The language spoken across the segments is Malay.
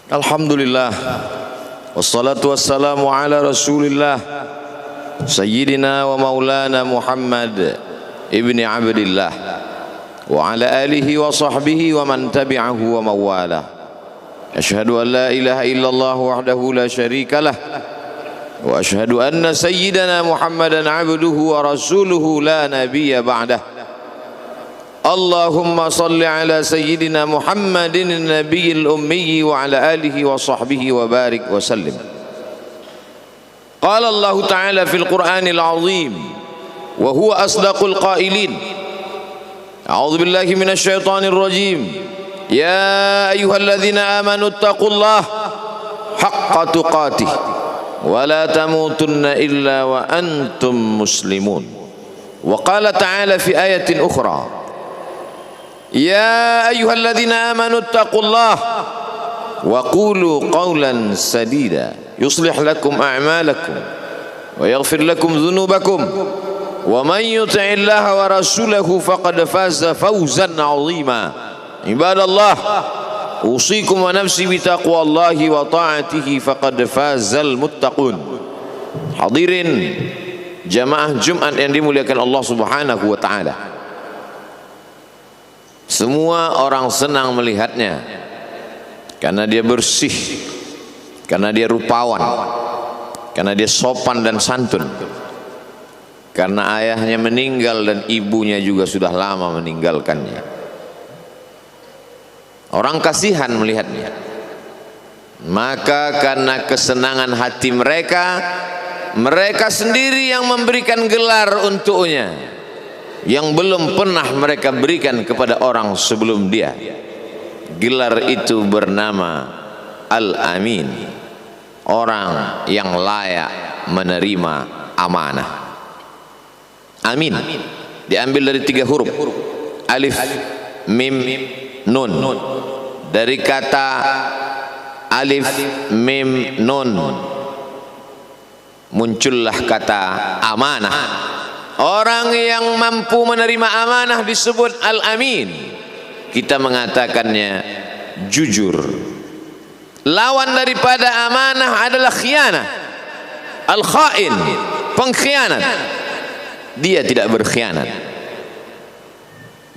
Alhamdulillah, wassalatu wassalamu ala rasulillah Sayyidina wa maulana Muhammad ibni Abdillah wa ala alihi wa sahbihi wa man tabi'ahu wa mawalah. Ashhadu an la ilaha illallah wahdahu la syarika lah wa ashhadu anna sayyidana Muhammadan abduhu wa rasuluhu la nabiyya ba'dah. Allahumma salli ala sayyidina Muhammadin nabiyil ummi wa ala alihi wa sahbihi wa barik wa sallim. Qala Allah Ta'ala fil Qur'anil azim wa huwa asdaqul qailin. A'udzu billahi minasy syaithanir rajim. Ya ayyuhalladzina amanu taqullaha haqqa tuqatih wa la tamutunna illa wa antum muslimun. Wa qala ta'ala fi ayatin ukhra. Ya ayyuhalladzina amanu taqullaha wa qulu qawlan sadida yuslih lakum a'malakum wa yaghfir lakum dhunubakum wa man yuti'illaha wa rasulahu faqad faza fawzan 'azima. Ibadallah, usikum wa nafsi bi taqwallahi wa ta'atihi faqad fazal muttaqun. Hadirin jamaah Jumat yang dimuliakan Allah Subhanahu wa taala. Semua orang senang melihatnya karena dia bersih, karena dia rupawan, karena dia sopan dan santun, karena ayahnya meninggal dan ibunya juga sudah lama meninggalkannya. Orang kasihan melihatnya. Maka karena kesenangan hati mereka, mereka sendiri yang memberikan gelar untuknya yang belum pernah mereka berikan kepada orang sebelum dia. Gelar itu bernama Al-Amin, orang yang layak menerima amanah. Amin diambil dari 3 huruf, alif, mim, nun. Dari kata alif, mim, nun muncullah kata amanah. Orang yang mampu menerima amanah disebut Al-Amin. Kita mengatakannya jujur. Lawan daripada amanah adalah khianah, al-khain, pengkhianat. Dia tidak berkhianat.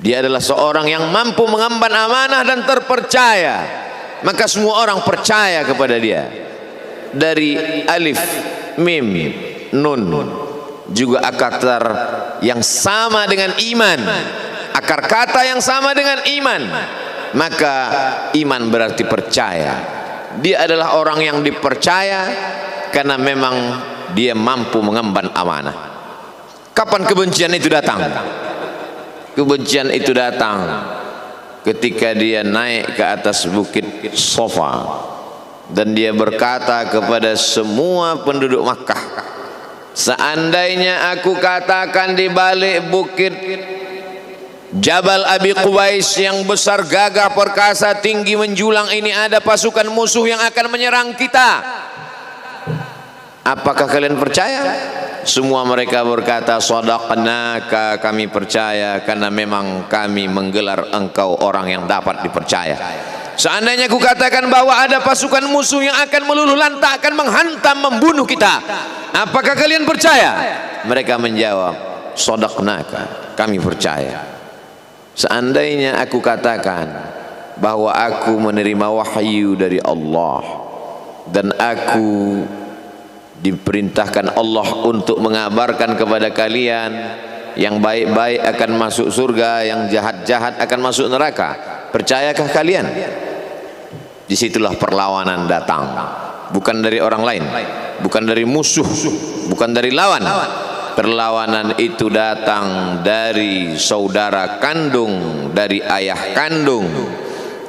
Dia adalah seorang yang mampu mengemban amanah dan terpercaya. Maka semua orang percaya kepada dia. Dari alif, mim, nun, juga akar yang sama dengan iman, akar kata yang sama dengan iman. Maka iman berarti percaya. Dia adalah orang yang dipercaya karena memang dia mampu mengemban amanah. Kapan kebencian itu datang? Kebencian itu datang ketika dia naik ke atas bukit Safa dan dia berkata kepada semua penduduk Makkah, seandainya aku katakan di balik bukit Jabal Abi Qubais yang besar, gagah, perkasa, tinggi, menjulang ini ada pasukan musuh yang akan menyerang kita, apakah kalian percaya? Semua mereka berkata, shadaqnaka, kami percaya karena memang kami menggelar engkau orang yang dapat dipercaya. Seandainya aku katakan bahwa ada pasukan musuh yang akan meluluh lantakkan, menghantam, membunuh kita, apakah kalian percaya? Mereka menjawab, shadaqnaka, kami percaya. Seandainya aku katakan bahwa aku menerima wahyu dari Allah dan aku diperintahkan Allah untuk mengabarkan kepada kalian yang baik-baik akan masuk surga, yang jahat-jahat akan masuk neraka, percayakah kalian? Disitulah perlawanan datang, bukan dari orang lain, bukan dari musuh, bukan dari lawan. Perlawanan itu datang dari saudara kandung, dari ayah kandung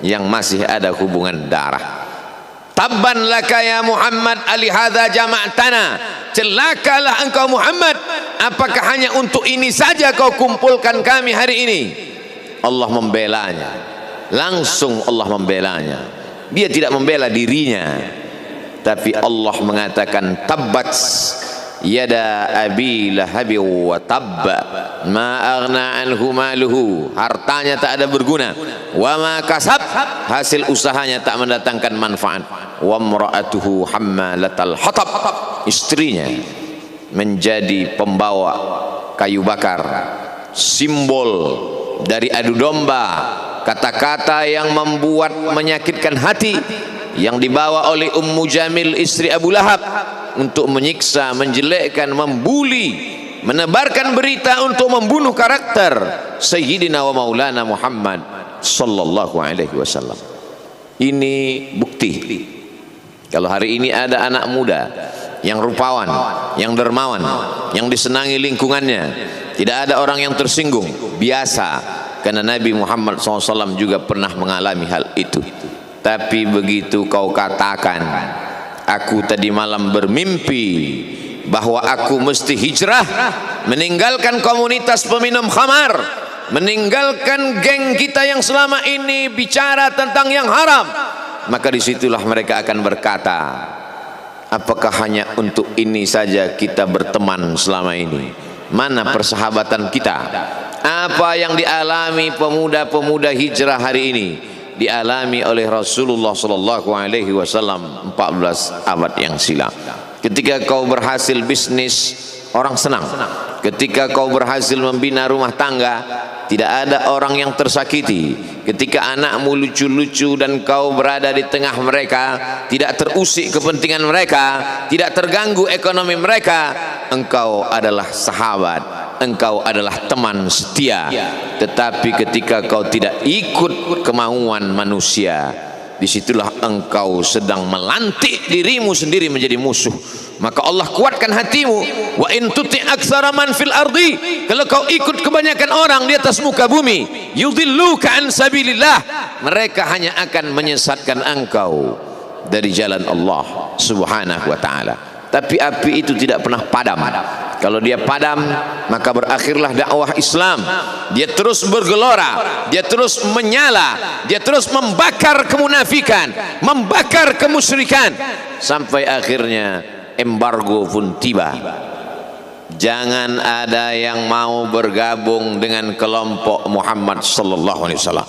yang masih ada hubungan darah. Tabban laka ya Muhammad alihadza jama'tana, celakalah engkau Muhammad, apakah hanya untuk ini saja kau kumpulkan kami hari ini? Allah membelanya, langsung Allah membelanya. Dia tidak membela dirinya, tapi Allah mengatakan tabbat yada abi lahabi wa tabba ma aghna anhu maluhu, hartanya tak ada berguna, wa ma kasab, hasil usahanya tak mendatangkan manfaat, wa imra'atuhu hammalatal hatab, istrinya menjadi pembawa kayu bakar, simbol dari adu domba, kata-kata yang membuat menyakitkan hati yang dibawa oleh Ummu Jamil istri Abu Lahab untuk menyiksa, menjelekkan, membuli, menebarkan berita untuk membunuh karakter Sayyidina wa Maulana Muhammad sallallahu alaihi wasallam. Ini bukti kalau hari ini ada anak muda yang rupawan, yang dermawan, yang disenangi lingkungannya, tidak ada orang yang tersinggung, biasa, karena Nabi Muhammad SAW juga pernah mengalami hal itu. Tapi begitu kau katakan, aku tadi malam bermimpi bahwa aku mesti hijrah, meninggalkan komunitas peminum khamar, meninggalkan geng kita yang selama ini bicara tentang yang haram, maka disitulah mereka akan berkata, apakah hanya untuk ini saja kita berteman selama ini? Mana persahabatan kita? Apa yang dialami pemuda-pemuda hijrah hari ini dialami oleh Rasulullah sallallahu alaihi wasallam 14 abad yang silam. Ketika kau berhasil bisnis, orang senang. Ketika kau berhasil membina rumah tangga, tidak ada orang yang tersakiti. Ketika anakmu lucu-lucu dan kau berada di tengah mereka, tidak terusik kepentingan mereka, tidak terganggu ekonomi mereka, engkau adalah sahabat, engkau adalah teman setia. Tetapi ketika kau tidak ikut kemauan manusia, disitulah engkau sedang melantik dirimu sendiri menjadi musuh. Maka Allah kuatkan hatimu. Wa in tuti' aktsara man fil ardi, kalau kau ikut kebanyakan orang di atas muka bumi, yudhilluka an sabilillah, mereka hanya akan menyesatkan engkau dari jalan Allah subhanahu wa ta'ala. Tapi api itu tidak pernah padam. Kalau dia padam, maka berakhirlah dakwah Islam. Dia terus bergelora, dia terus menyala, dia terus membakar kemunafikan, membakar kemusyrikan, sampai akhirnya embargo pun tiba. Jangan ada yang mau bergabung dengan kelompok Muhammad sallallahu alaihi wasallam.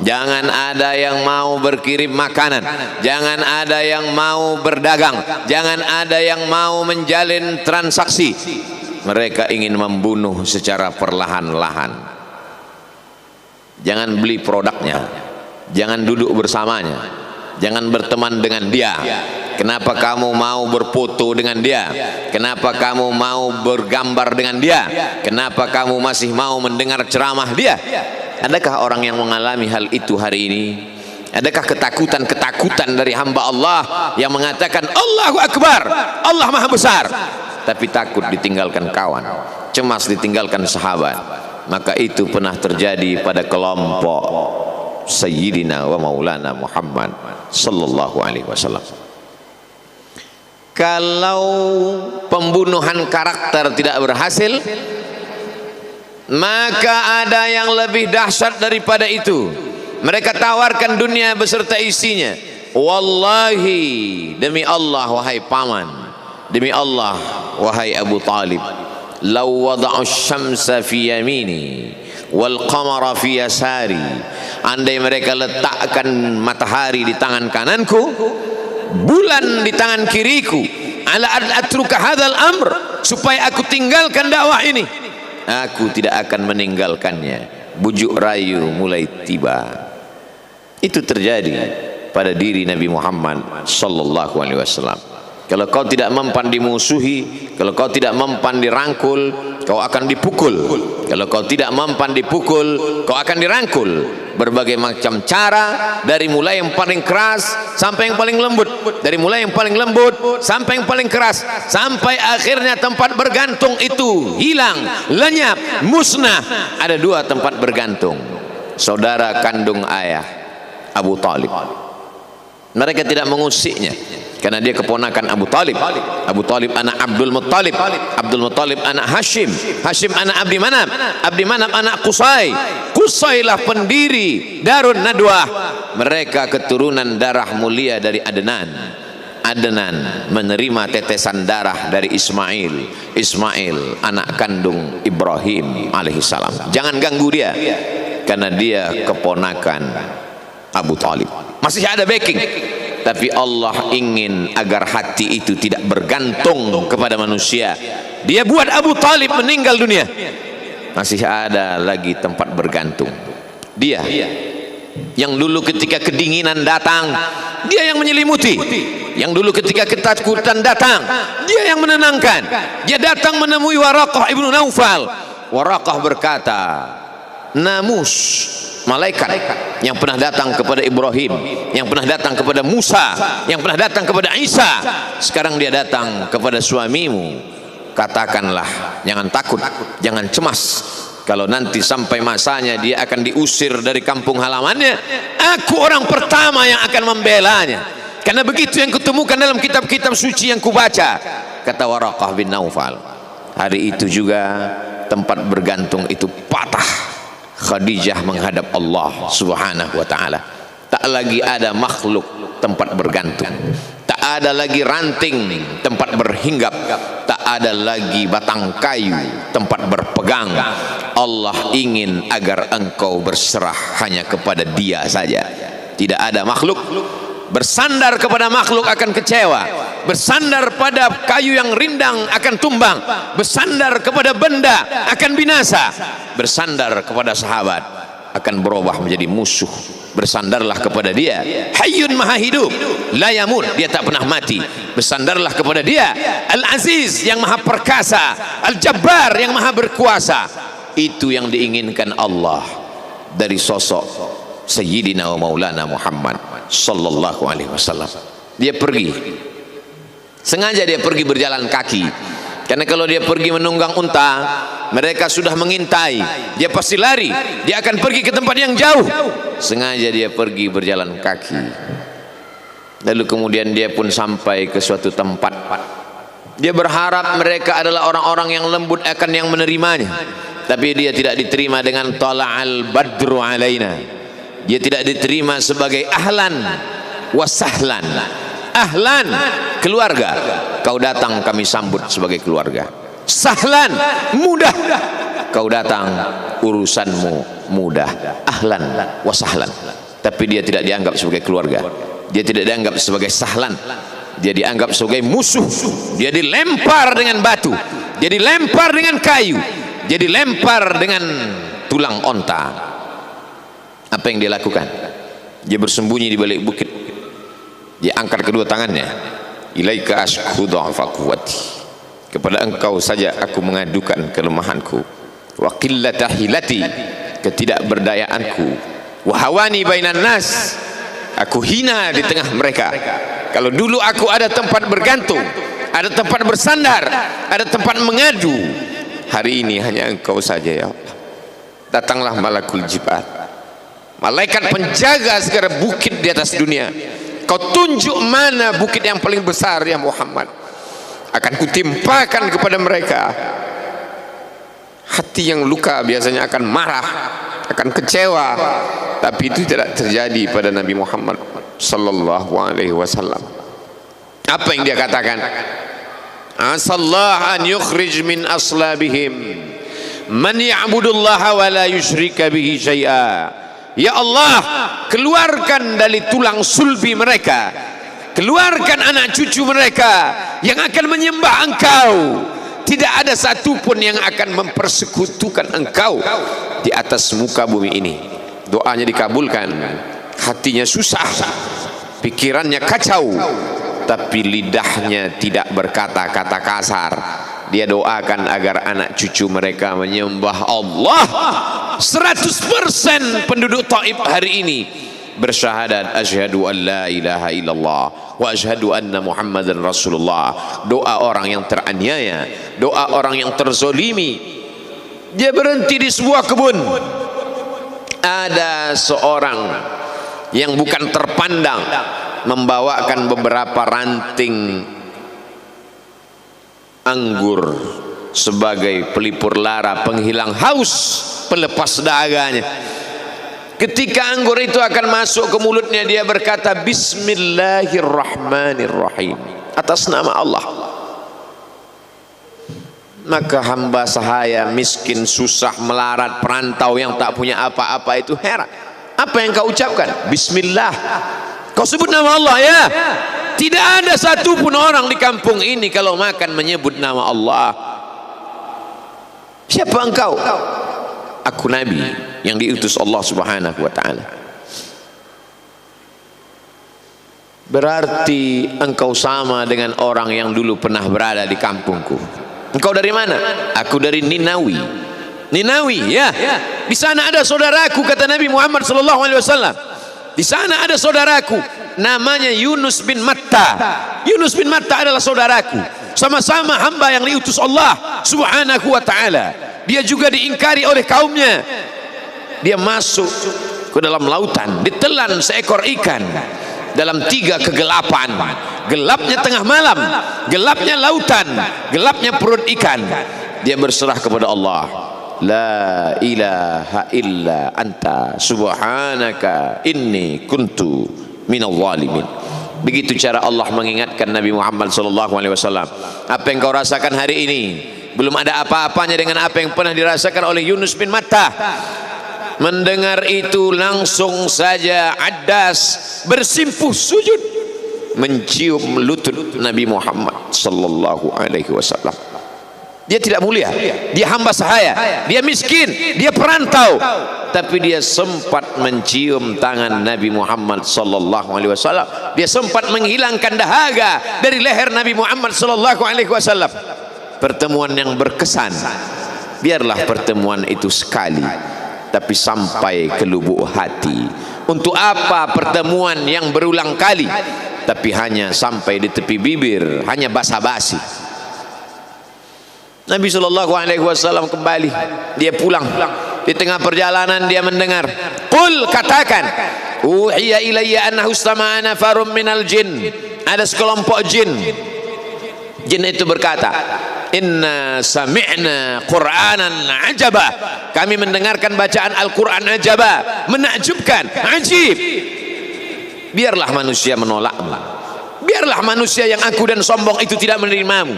Jangan ada yang mau berkirim makanan, jangan ada yang mau berdagang, jangan ada yang mau menjalin transaksi. Mereka ingin membunuh secara perlahan-lahan. Jangan beli produknya, jangan duduk bersamanya, jangan berteman dengan dia. Kenapa kamu mau berfoto dengan dia? Kenapa kamu mau bergambar dengan dia? Kenapa kamu masih mau mendengar ceramah dia? Adakah orang yang mengalami hal itu hari ini? Adakah ketakutan-ketakutan dari hamba Allah yang mengatakan Allahu Akbar, Allah Maha Besar, tapi takut ditinggalkan kawan, cemas ditinggalkan sahabat? Maka itu pernah terjadi pada kelompok Sayyidina wa Maulana Muhammad sallallahu alaihi wasallam. Kalau pembunuhan karakter tidak berhasil, maka ada yang lebih dahsyat daripada itu. Mereka tawarkan dunia beserta isinya. Wallahi, demi Allah wahai paman, demi Allah wahai Abu Talib, law wada'u syamsa fi yamini wal qamara fi yasari, andai mereka letakkan matahari di tangan kananku, bulan di tangan kiriku, ala atruka hadzal amr, supaya aku tinggalkan dakwah ini, aku tidak akan meninggalkannya. Bujuk rayu mulai tiba. Itu terjadi pada diri Nabi Muhammad sallallahu alaihi wasallam. Kalau kau tidak mempan dimusuhi, kalau kau tidak mempan dirangkul, kau akan dipukul. Kalau kau tidak mempan dipukul, kau akan dirangkul. Berbagai macam cara, dari mulai yang paling keras sampai yang paling lembut, dari mulai yang paling lembut sampai yang paling keras, sampai akhirnya tempat bergantung itu hilang, lenyap, musnah. Ada dua tempat bergantung, saudara kandung ayah Abu Talib. Mereka tidak mengusiknya karena dia keponakan Abu Talib. Abu Talib anak Abdul Muttalib, Abdul Muttalib anak Hashim, Hashim anak Abdi Manaf, Abdi Manaf anak Qusay, Qusaylah pendiri Darun Nadwah. Mereka keturunan darah mulia dari Adnan. Adnan menerima tetesan darah dari Ismail anak kandung Ibrahim alaihissalam. Jangan ganggu dia, karena dia keponakan Abu Talib. Masih ada backing, tapi Allah ingin agar hati itu tidak bergantung kepada manusia. Dia buat Abu Talib meninggal dunia, masih ada lagi tempat bergantung. Dia yang dulu ketika kedinginan datang, dia yang menyelimuti. Yang dulu ketika ketakutan datang, dia yang menenangkan. Dia datang menemui Waraqah ibnu Naufal. Waraqah berkata, Namus, malaikat yang pernah datang kepada Ibrahim, yang pernah datang kepada Musa, yang pernah datang kepada Isa, sekarang dia datang kepada suamimu. Katakanlah, jangan takut, jangan cemas. Kalau nanti sampai masanya dia akan diusir dari kampung halamannya, aku orang pertama yang akan membelanya. Karena begitu yang kutemukan dalam kitab-kitab suci yang kubaca, kata Waraqah bin Naufal. Hari itu juga tempat bergantung itu patah. Khadijah menghadap Allah subhanahu wa ta'ala. Tak lagi ada makhluk tempat bergantung, tak ada lagi ranting tempat berhinggap, tak ada lagi batang kayu tempat berpegang. Allah ingin agar engkau berserah hanya kepada Dia saja. Tidak ada makhluk. Bersandar kepada makhluk akan kecewa, bersandar pada kayu yang rindang akan tumbang, bersandar kepada benda akan binasa, bersandar kepada sahabat akan berubah menjadi musuh. Bersandarlah kepada Dia, Hayyun Maha Hidup, la yamut, Dia tak pernah mati. Bersandarlah kepada Dia, Al-Aziz yang Maha Perkasa, Al-Jabbar yang Maha Berkuasa. Itu yang diinginkan Allah dari sosok Sayyidina wa Maulana Muhammad sallallahu alaihi wasallam. Dia pergi, sengaja dia pergi berjalan kaki, karena kalau dia pergi menunggang unta, mereka sudah mengintai, dia pasti lari, dia akan pergi ke tempat yang jauh. Sengaja dia pergi berjalan kaki. Lalu kemudian dia pun sampai ke suatu tempat. Dia berharap mereka adalah orang-orang yang lembut akan yang menerimanya, tapi dia tidak diterima dengan tala'al badru alaina. Dia tidak diterima sebagai ahlan wasahlan. Ahlan, keluarga, kau datang kami sambut sebagai keluarga. Sahlan, mudah, kau datang urusanmu mudah. Ahlan wasahlan. Tapi dia tidak dianggap sebagai keluarga, dia tidak dianggap sebagai sahlan, dia dianggap sebagai musuh. Dia dilempar dengan batu, dia dilempar dengan kayu, dia dilempar dengan tulang onta. Apa yang dia lakukan? Dia bersembunyi di balik bukit. Dia angkat kedua tangannya. Ilaika ashku dha'fa quwwati. Kepada engkau saja aku mengadukan kelemahanku. Wa qillata hilati, ketidakberdayaanku. Wa hawani bainan nas, aku hina di tengah mereka. Kalau dulu aku ada tempat bergantung, ada tempat bersandar, ada tempat mengadu, hari ini hanya engkau saja ya Allah. Datanglah malakul jibal, malaikat penjaga segala bukit di atas dunia. Kau tunjuk mana bukit yang paling besar ya Muhammad, akan kutimpakan kepada mereka. Hati yang luka biasanya akan marah, akan kecewa, tapi itu tidak terjadi pada Nabi Muhammad sallallahu alaihi wasallam. Apa yang dia katakan? Asallah an yukhrij min aslabihim man ya'budullaha wa la yusyrika bihi syai'a. Ya Allah, keluarkan dari tulang sulbi mereka, keluarkan anak cucu mereka yang akan menyembah Engkau. Tidak ada satupun yang akan mempersekutukan Engkau di atas muka bumi ini. Doanya dikabulkan, hatinya susah, pikirannya kacau, tapi lidahnya tidak berkata-kata kasar. Dia doakan agar anak cucu mereka menyembah Allah. 100% penduduk Taif hari ini bersyahadat asyhadu an la ilaha illallah wa asyhadu anna Muhammadan Rasulullah. Doa orang yang teraniaya, doa orang yang terzolimi. Dia berhenti di sebuah kebun. Ada seorang yang bukan terpandang membawakan beberapa ranting anggur sebagai pelipur lara, penghilang haus, pelepas daganya. Ketika anggur itu akan masuk ke mulutnya, dia berkata Bismillahirrahmanirrahim, atas nama Allah. Maka hamba sahaya miskin, susah, melarat, perantau yang tak punya apa-apa itu heran. Apa yang kau ucapkan? Bismillah. Kau sebut nama Allah ya. Tidak ada satupun orang di kampung ini kalau makan menyebut nama Allah. Siapa engkau? Aku Nabi yang diutus Allah Subhanahu wa ta'ala. Berarti engkau sama dengan orang yang dulu pernah berada di kampungku. Engkau dari mana? Aku dari Ninawi. Ninawi ya. Di sana ada saudaraku, kata Nabi Muhammad sallallahu alaihi wasallam. Di sana ada saudaraku namanya Yunus bin Matta. Yunus bin Matta adalah saudaraku. Sama-sama hamba yang diutus Allah Subhanahu wa ta'ala. Dia juga diingkari oleh kaumnya. Dia masuk ke dalam lautan, ditelan seekor ikan dalam 3 kegelapan. Gelapnya tengah malam, gelapnya lautan, gelapnya perut ikan. Dia berserah kepada Allah. La ilaha illa anta subhanaka inni kuntu minal zalimin. Begitu cara Allah mengingatkan Nabi Muhammad sallallahu alaihi wasallam. Apa yang kau rasakan hari ini belum ada apa-apanya dengan apa yang pernah dirasakan oleh Yunus bin Matta. Mendengar itu langsung saja Addas bersimpuh sujud mencium lutut Nabi Muhammad sallallahu alaihi wasallam. Dia tidak mulia, dia hamba sahaya, dia miskin, dia perantau, tapi dia sempat mencium tangan Nabi Muhammad sallallahu alaihi wasallam. Dia sempat menghilangkan dahaga dari leher Nabi Muhammad sallallahu alaihi wasallam. Pertemuan yang berkesan. Biarlah pertemuan itu sekali, tapi sampai ke lubuk hati. Untuk apa pertemuan yang berulang kali tapi hanya sampai di tepi bibir, hanya basa-basi? Nabi sallallahu alaihi wasallam kembali, dia pulang. Di tengah perjalanan dia mendengar, qul, katakan, uhiya ilayya annahu istama'a nafarun minal jin. Ada sekelompok jin. Jin itu berkata, inna sami'na qur'anan ajaba. Kami mendengarkan bacaan Al-Quran ajaba, menakjubkan, ajib. Biarlah manusia menolakmu, biarlah manusia yang aku dan sombong itu tidak menerimamu,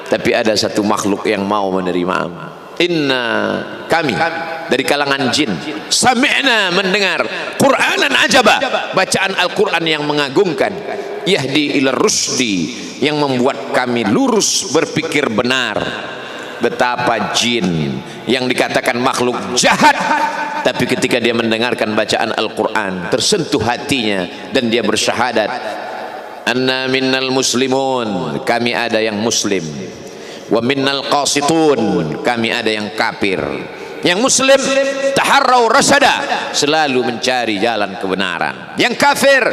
tapi ada satu makhluk yang mau menerimamu. Inna, kami dari kalangan jin, sami'na, mendengar, Qur'anan ajaba, bacaan Al-Quran yang mengagumkan, yahdi ila rusdi, yang membuat kami lurus berpikir benar. Betapa jin yang dikatakan makhluk jahat, tapi ketika dia mendengarkan bacaan Al-Quran tersentuh hatinya dan dia bersyahadat, anna minnal muslimun, kami ada yang muslim, wa minnal qasitun, kami ada yang kafir. Yang muslim taharrau rasyada, selalu mencari jalan kebenaran. Yang kafir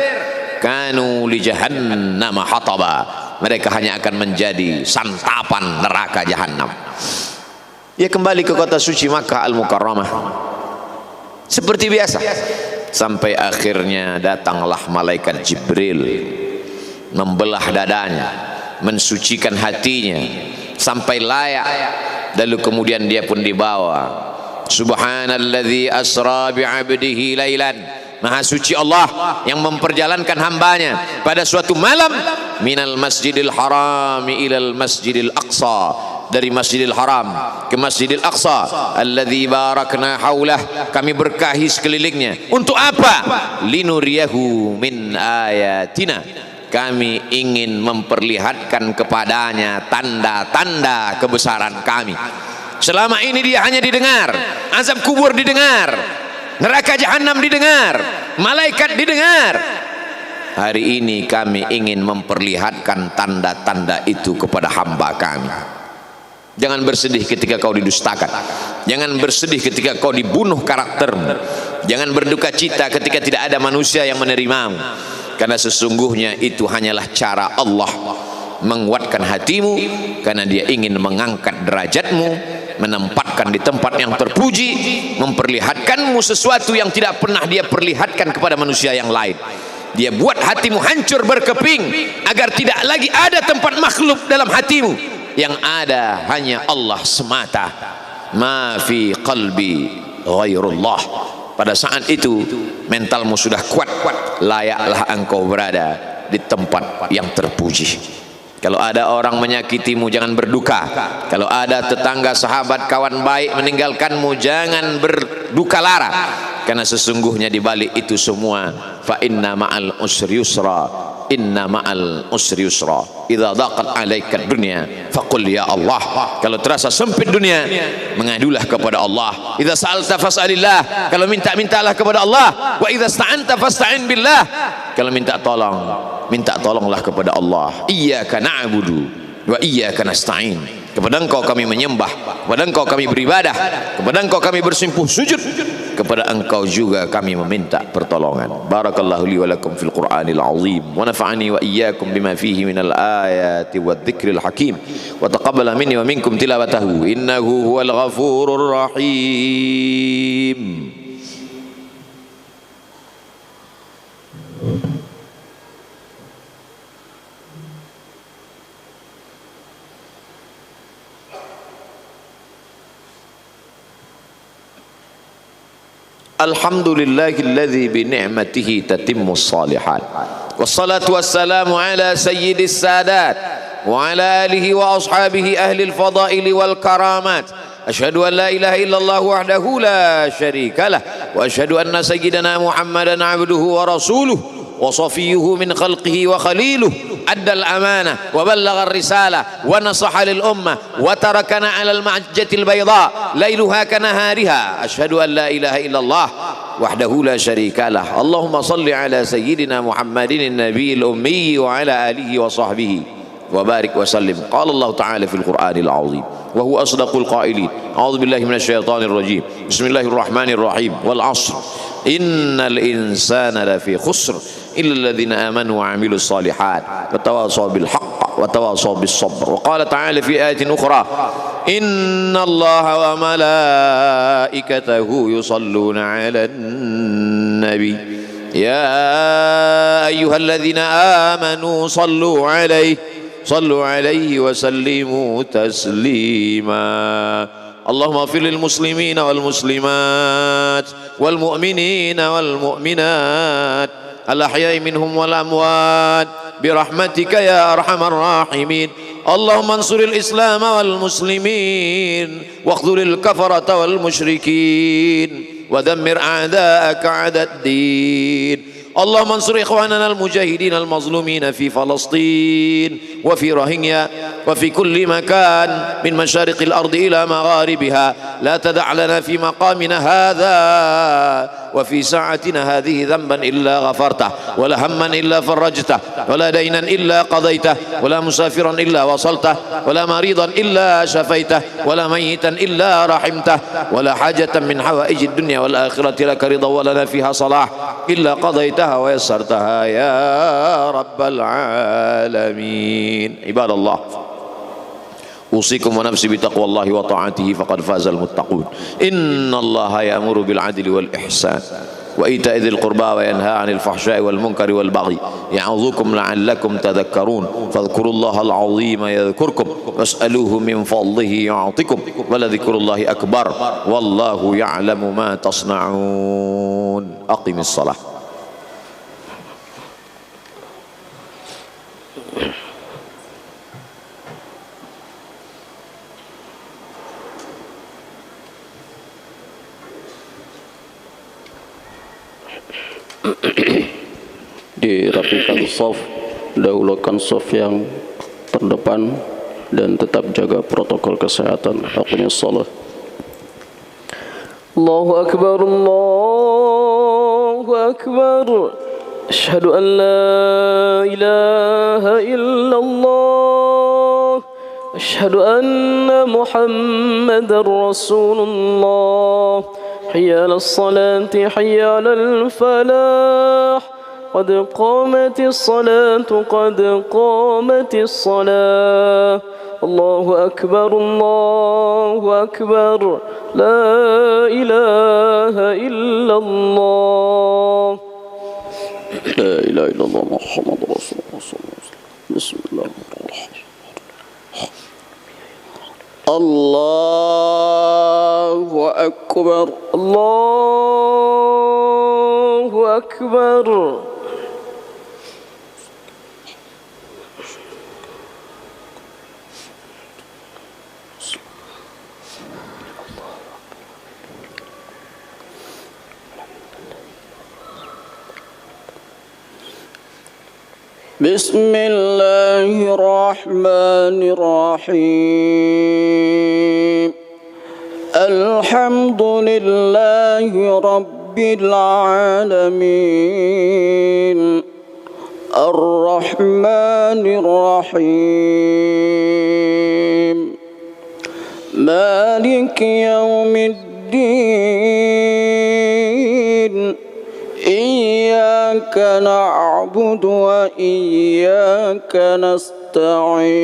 kanu li jahannam hataba, mereka hanya akan menjadi santapan neraka jahanam. Ia kembali ke kota suci Makkah Al-Mukarramah seperti biasa, sampai akhirnya datanglah malaikat Jibril membelah dadanya, mensucikan hatinya sampai layak. Lalu kemudian dia pun dibawa. Subhanalladzi asra bi'abdihi lailan, maha suci Allah yang memperjalankan hambanya pada suatu malam, minal masjidil harami ilal masjidil aqsa, dari masjidil haram ke masjidil aqsa, alladzi barakna haulah, kami berkahi sekelilingnya. Untuk apa? Linuriyahu min ayatina, kami ingin memperlihatkan kepadanya tanda-tanda kebesaran kami. Selama ini dia hanya didengar, azab kubur didengar, neraka jahanam didengar, malaikat didengar. Hari ini kami ingin memperlihatkan tanda-tanda itu kepada hamba kami. Jangan bersedih ketika kau didustakan, jangan bersedih ketika kau dibunuh karaktermu, jangan berduka cita ketika tidak ada manusia yang menerimamu, karena sesungguhnya itu hanyalah cara Allah menguatkan hatimu, karena dia ingin mengangkat derajatmu, menempatkan di tempat yang terpuji, memperlihatkanmu sesuatu yang tidak pernah dia perlihatkan kepada manusia yang lain. Dia buat hatimu hancur berkeping agar tidak lagi ada tempat makhluk dalam hatimu, yang ada hanya Allah semata. Ma fi qalbi ghairullah, pada saat itu mentalmu sudah kuat, layaklah engkau berada di tempat yang terpuji. Kalau ada orang menyakitimu, jangan berduka. Kalau ada tetangga, sahabat, kawan baik meninggalkanmu, jangan berduka lara, karena sesungguhnya di balik itu semua, fa inna ma'al usri yusra, inna ma'al usri yusra, idza daqat 'alaika dunya faqul ya Allah. Kalau terasa sempit dunia, mengadulah kepada Allah. Idza sa'alta fas'alillah, kalau minta-mintalah kepada Allah. Wa idza sta'anta fasta'in billah, kalau minta tolong, minta tolonglah kepada Allah. Iyyaka na'budu wa iyyaka nasta'in, kepada Engkau kami menyembah, kepada Engkau kami beribadah, kepada Engkau kami bersimpuh sujud, kepada Engkau juga kami meminta pertolongan. Barakallahu li wa lakum fil Qur'anil azim, wa nafa'ani wa iyyakum bima fihi minal ayati wadh-dhikril hakim, wa taqabbala minni wa minkum tilawatahu innahu huwal ghafurur rahim. Alhamdulillahilladzi bi ni'matihi tatimmus shalihat. Wassalatu wassalamu ala sayyidis sadat wa ala alihi wa ashabihi ahli al-fadaili wal karamat. Asyhadu an la ilaha illallah wahdahu la syarika lah, wa asyhadu anna sayyidana Muhammadan abduhu wa rasuluh wa safiyuhu min khalqihi wa khaliluh, addal amanah wa ballagha ar-risalah wa nasaha lil ummah wa tarakana 'ala al-mahjjatil bayda lailuha kanahariha. Asyhadu an la ilaha illallah wahdahu la syarika lah. Allahumma salli ala sayyidina Muhammadin an-nabiyil ummi wa ala alihi wa sahbihi wa barik wa sallim. Qala Allah ta'ala fil Qur'anil azim wa huwa asdaqul qailin. A'udzu billahi minasy syaithanir rajim. Bismillahirrahmanirrahim. Wal 'ashr innal insana lafi khusr illa alladhina amanu wa 'amilus shalihat wa tawasaw bil haqq wa tawasaw bis sabr. Wa qala ta'ala fi ayatin ukhra inna Allaha wa malaikatahu yusalluna 'alan nabi ya ayyuhalladzina amanu sallu 'alaihi wa sallimu taslima. Allahumma ighfir lil muslimina wal muslimat wal mu'minina wal mu'minat al ahya'i minhum wal amwat bi rahmatika ya arhamar rahimin. Allahumma ansuril islam wal muslimin wa khudhuril kafarata wal musyrikin wa dammir a'da'aka 'adad din. اللهم انصر إخواننا المجاهدين المظلومين في فلسطين وفي روهينيا وفي كل مكان من مشارق الأرض إلى مغاربها. لا تدع لنا في مقامنا هذا وفي ساعتنا هذه ذنبا إلا غفرته ولا هما إلا فرجته ولا دينا إلا قضيته ولا مسافرا إلا وصلته ولا مريضا إلا شفيته ولا ميتا إلا رحمته ولا حاجة من حوائج الدنيا والآخرة لك رضا ولنا فيها صلاح إلا قضيتها ويسرتها يا رب العالمين. عباد الله أوصيكم ونفسي بتقوى الله وطاعته فقد فاز المتقون. إن الله يأمر بالعدل والإحسان وإيتاء ذي القربى وينهى عن الفحشاء والمنكر والبغي يعظكم لعلكم تذكرون. فاذكروا الله العظيم يذكركم واسألوه من فضله يعطكم ولذكر الله أكبر والله يعلم ما تصنعون. أقم الصلاة. Dirapikan shaf, dahulukan shaf yang terdepan dan tetap jaga protokol kesehatan. Aqimus shalah. Allahu akbar, Allahu akbar. Asyhadu an la ilaha illallah. Asyhadu anna Muhammadar Rasulullah. Hayya 'alas salati, hayya 'alal falah. قد قامت الصلاة قد قامت الصلاة. الله أكبر الله أكبر لا إله إلا الله. لا إله إلا الله محمد رسول الله صلى الله عليه وسلم. بسم الله الرحمن الرحيم. الله أكبر الله أكبر. بسم الله الرحمن الرحيم. الحمد لله رب العالمين الرحمن الرحيم مالك يوم الدين إياك نعبد وإياك نستعين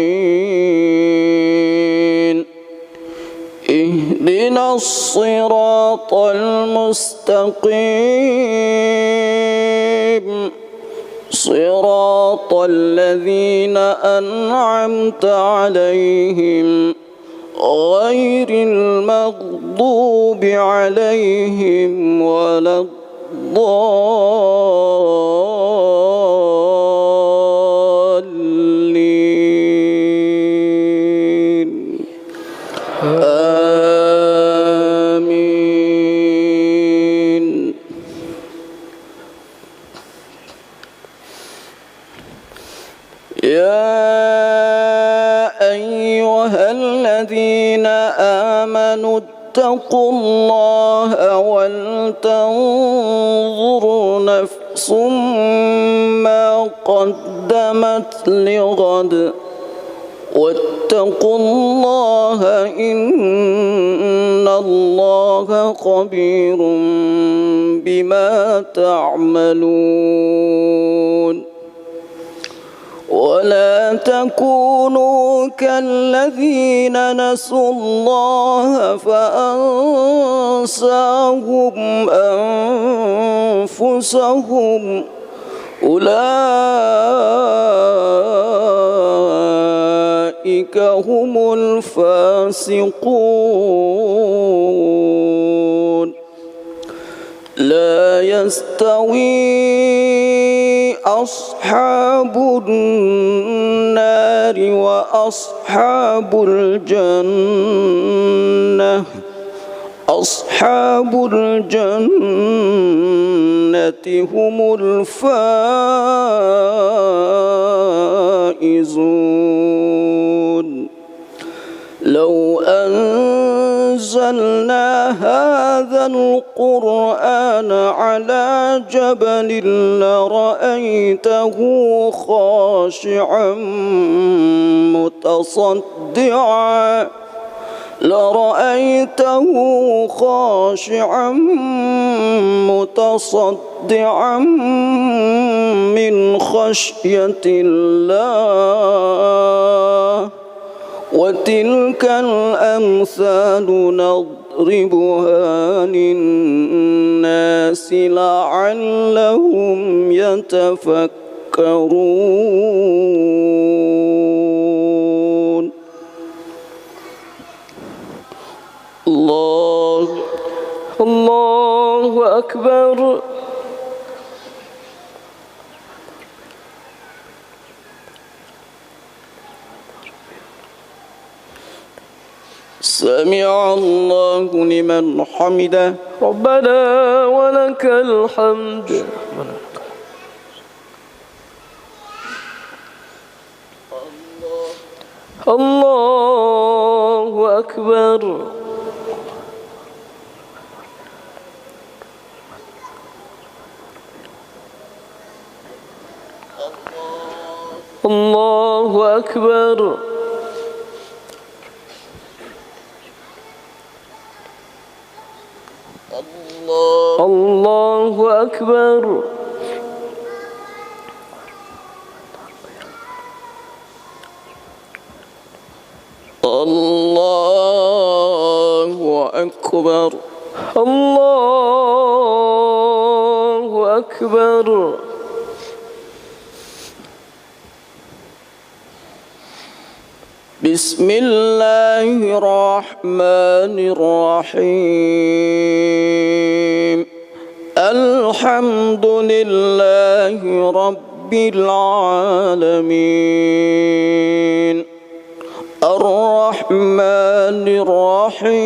اهدنا الصراط المستقيم صراط الذين أنعمت عليهم غير المغضوب عليهم ولا الضالين آمين. يا أيها الذين آمنوا اتقوا الله ولتنظر نفس ما قدمت لغد واتقوا الله إن الله خبير بما تعملون. ولا تكونوا كالذين نسوا الله فأنساهم أنفسهم أولئك هم الفاسقون. لا يستوي أصحاب النار وأصحاب الجنة أصحاب الجنة هم الفائزون. لو أنزلنا هذا القرآن على جبل لرأيته خاشعا متصدعا من خشية الله. وتلك الأمثال نضربها للناس لعلهم يتفكرون. الله أكبر. سمع الله لمن حمده. ربنا ولك الحمد. الله أكبر. الله أكبر. الله أكبر. الله أكبر. الله أكبر. بسم الله الرحمن الرحيم. الحمد لله رب العالمين الرحمن الرحيم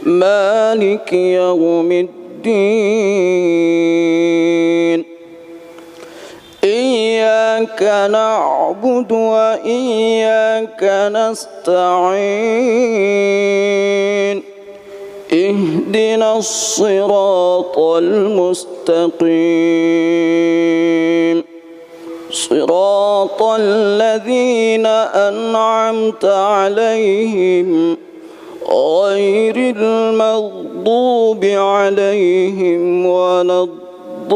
مالك يوم الدين إياك نعبد وإياك نستعين اهدنا الصراط المستقيم صراط الذين أنعمت عليهم غير المغضوب عليهم ولا الضالين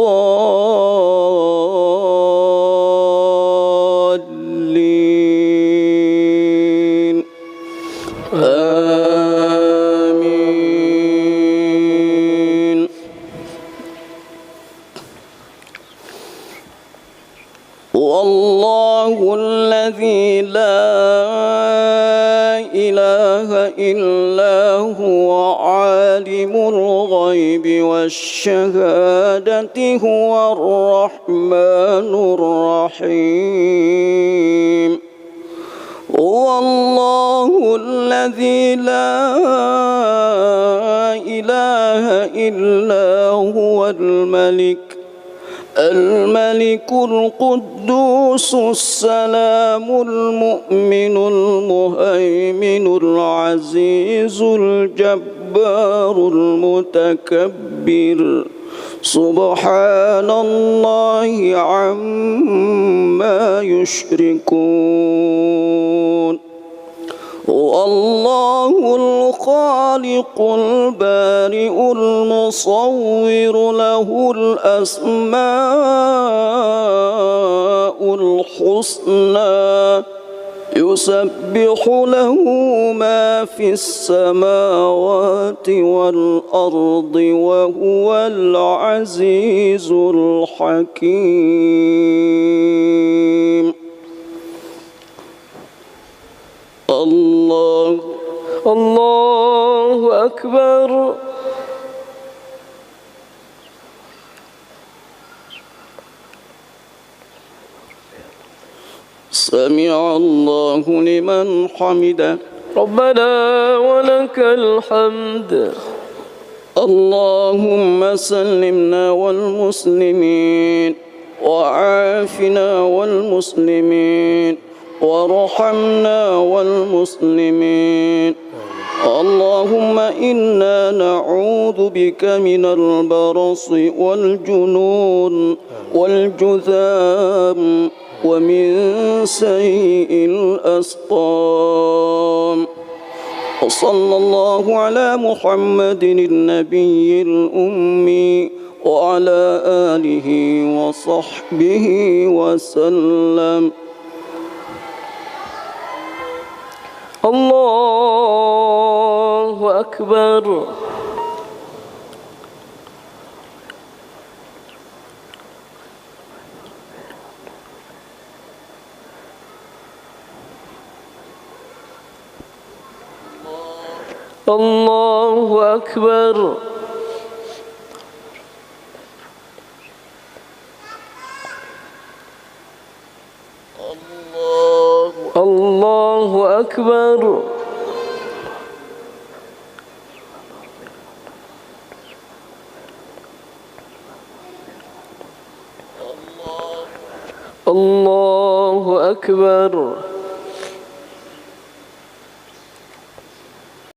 آمين. والله الذي لا إله إلا هو عالم الغيب والشهادة هو الرحمن الرحيم هو الله الذي لا إله إلا هو الملك القدوس السلام المؤمن المهيمن العزيز الجبار المتكبر سبحان الله عما يشركون هو الله الخالق البارئ المصور له الأسماء الحسنى يسبح له ما في السماوات والأرض وهو العزيز الحكيم. الله أكبر. سمع الله لمن حمده. ربنا ولك الحمد. اللهم سلمنا والمسلمين وعافنا والمسلمين وارحمنا والمسلمين. اللهم إنا نعوذ بك من البرص والجنون والجذام ومن سيء الأسقام. وصلى الله على محمد النبي الأمي وعلى آله وصحبه وسلم. الله أكبر. الله أكبر. الله أكبر. الله أكبر.